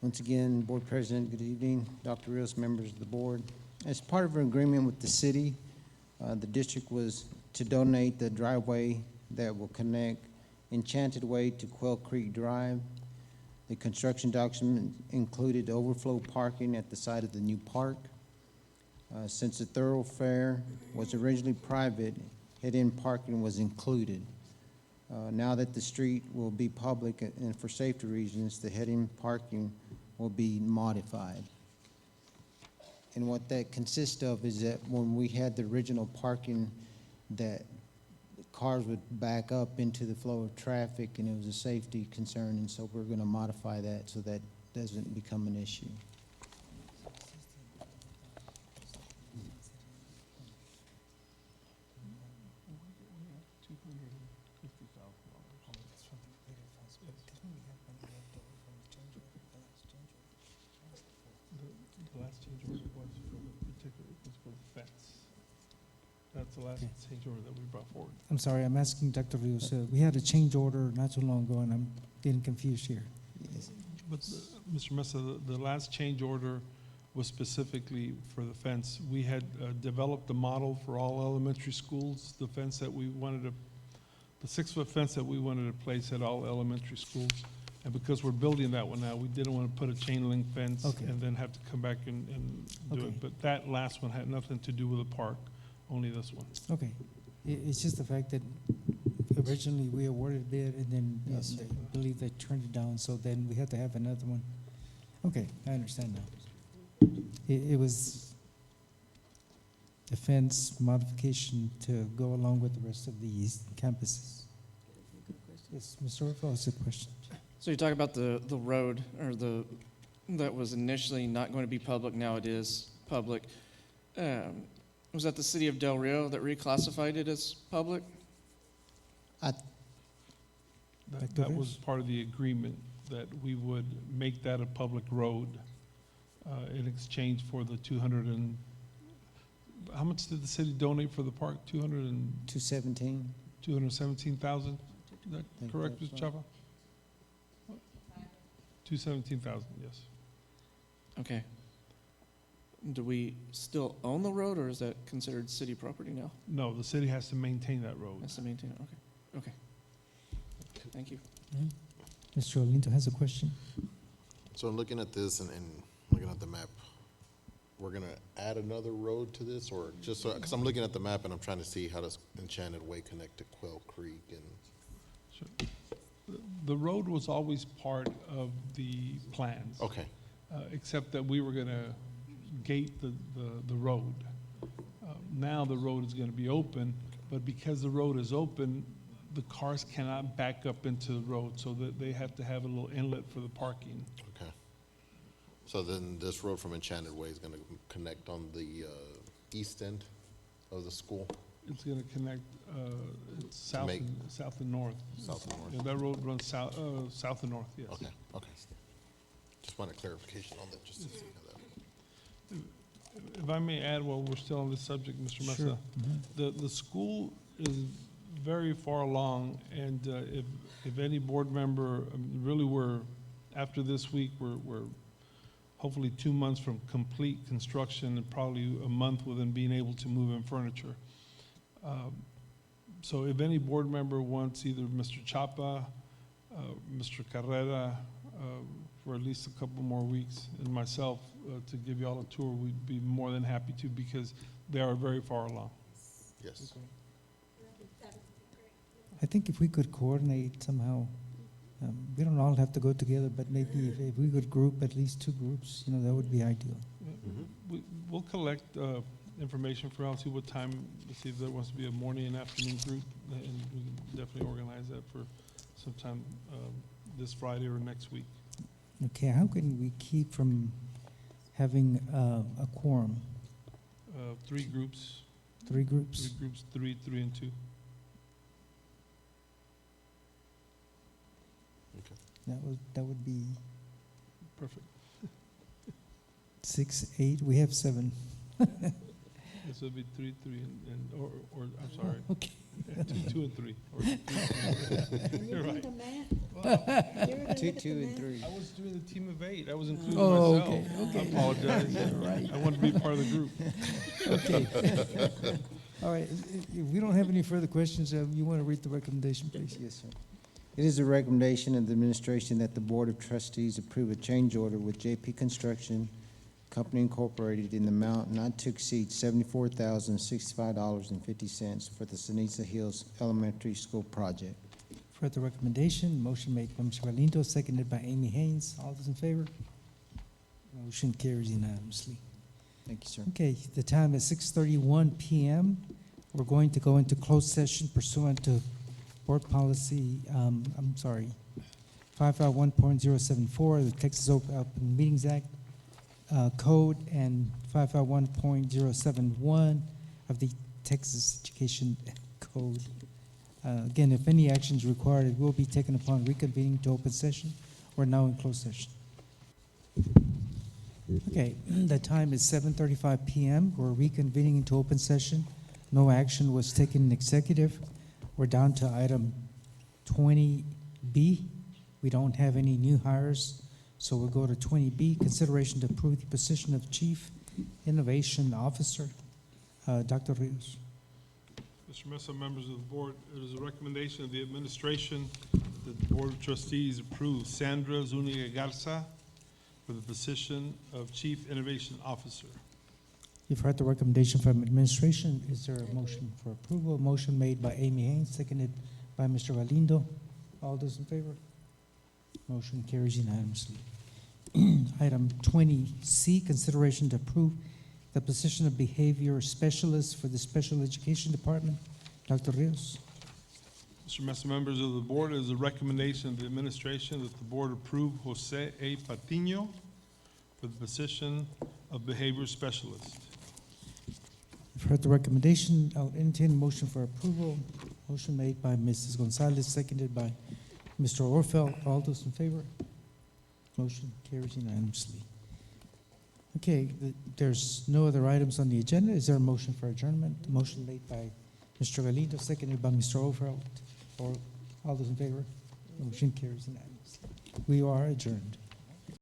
Once again, Board President, good evening. Dr. Rios, members of the board. As part of an agreement with the city, the district was to donate the driveway that will connect Enchanted Way to Quail Creek Drive. The construction document included overflow parking at the site of the new park. Since the thoroughfare was originally private, head-in parking was included. Now that the street will be public and for safety reasons, the head-in parking will be modified. And what that consists of is that when we had the original parking, that cars would back up into the flow of traffic, and it was a safety concern, and so we're going to modify that so that doesn't become an issue. The last change order was for the particular, was for the fence. That's the last Okay. change order that we brought forward. I'm sorry, I'm asking Dr. Rios. We had a change order not too long ago, and I'm getting confused here. But, Mr. Mesa, the last change order was specifically for the fence. We had developed a model for all elementary schools, the fence that we wanted to, the 6-foot fence that we wanted to place at all elementary schools. And because we're building that one now, we didn't want to put a chain link fence Okay. and then have to come back and do Okay. it. But that last one had nothing to do with the park, only this one. Okay. It's just the fact that originally we awarded a bid, and then Yes, I sir. believe they turned it down, so then we had to have another one. Okay, I understand now. It was a fence modification to go along with the rest of these campuses. Yes, Mr. Rafael has a question. So you talk about the road, or that was initially not going to be public, now it is public. Was that the city of Del Rio that reclassified it as public? That was part of the agreement, that we would make that a public road in exchange for the 200 and, how much did the city donate for the park? 217? 217,000? Is that think correct, that's Mr. Chapa? 217,000, yes. Okay. Do we still own the road, or is that considered city property now? No, the city has to maintain that road. Has to maintain it, okay. Thank you. Mr. Olinto has a question. So I'm looking at this and looking at the map. We're gonna add another road to this, or just so, because I'm looking at the map and I'm trying to see how does Enchanted Way connect to Quail Creek and, Sure. The road was always part of the plans. okay, Except that we were gonna gate the road. Now the road is gonna be open, but because the road is open, the cars cannot back up into the road, so that they have to have a little inlet for the parking. okay. So then this road from Enchanted Way is gonna connect on the east end of the school? It's gonna connect, it's south make- south and north. South and north. Yeah, that road runs south and north, yes. Okay, okay. Just wanted clarification on that, just to see how that. If I may add, while we're still on this subject, Mr. Mesa, Sure. the school is very far along, and if any board member, really after this week, we're hopefully 2 months from complete construction, and probably a month within being able to move in furniture. So if any board member wants either Mr. Chapa, Mr. Carrera, for at least a couple more weeks, and myself, to give you all a tour, we'd be more than happy to, because they are very far along. Yes. I think if we could coordinate somehow, we don't all have to go together, but maybe if we could group at least 2 groups, that would be ideal. We'll collect information for y'all, see what time, see if there wants to be a morning and afternoon group, and we can definitely organize that for sometime this Friday or next week. Okay, how can we keep from having a quorum? 3 groups, 3 groups? 3, and 2. That would be Perfect. 6, 8, we have 7. This would be 3, or I'm sorry, Okay. 2 and 3. Or You're right. Two, 2, and 3. I was doing the team of 8. I was including Oh, myself. okay. I apologize. I want to be part of the group. Okay. All right, if we don't have any further questions, you want to read the recommendation, please? Yes, sir. It is a recommendation of the administration that the Board of Trustees approve a change order with JP Construction Company Incorporated in the amount not to exceed $74,065.50 for the Ceniza Hills Elementary School project. For the recommendation, motion made by Mr. Galindo, seconded by Amy Haynes. All those in favor? Motion carries unanimously. Thank you, sir. Okay, the time is 6:31 p.m. We're going to go into closed session pursuant to Board Policy, 551.074, the Texas Open Meetings Act Code, and 551.071 of the Texas Education Code. Again, if any action is required, it will be taken upon reconvening to open session. We're now in closed session. Okay, the time is 7:35 p.m. We're reconvening into open session. No action was taken in executive. We're down to item 20B. We don't have any new hires, so we'll go to 20B, consideration to approve the position of Chief Innovation Officer. Dr. Rios. Mr. Mesa, members of the board, it is a recommendation of the administration that the Board of Trustees approve Sandra Zuniga Garza for the position of Chief Innovation Officer. You've heard the recommendation from administration. Is there a motion for approval? Motion made by Amy Haynes, seconded by Mr. Galindo. All those in favor? Motion carries unanimously. Item 20C, consideration to approve the position of behavior specialist for the Special Education Department. Dr. Rios. Mr. Mesa, members of the board, it is a recommendation of the administration that the board approve Jose A. Patiño for the position of behavior specialist. You've heard the recommendation. I'll entertain a motion for approval. Motion made by Mrs. Gonzalez, seconded by Mr. Orfeld. All those in favor? Motion carries unanimously. Okay, there's no other items on the agenda. Is there a motion for adjournment? Motion made by Mr. Galindo, seconded by Mr. Orfeld. All those in favor? Motion carries unanimously. We are adjourned.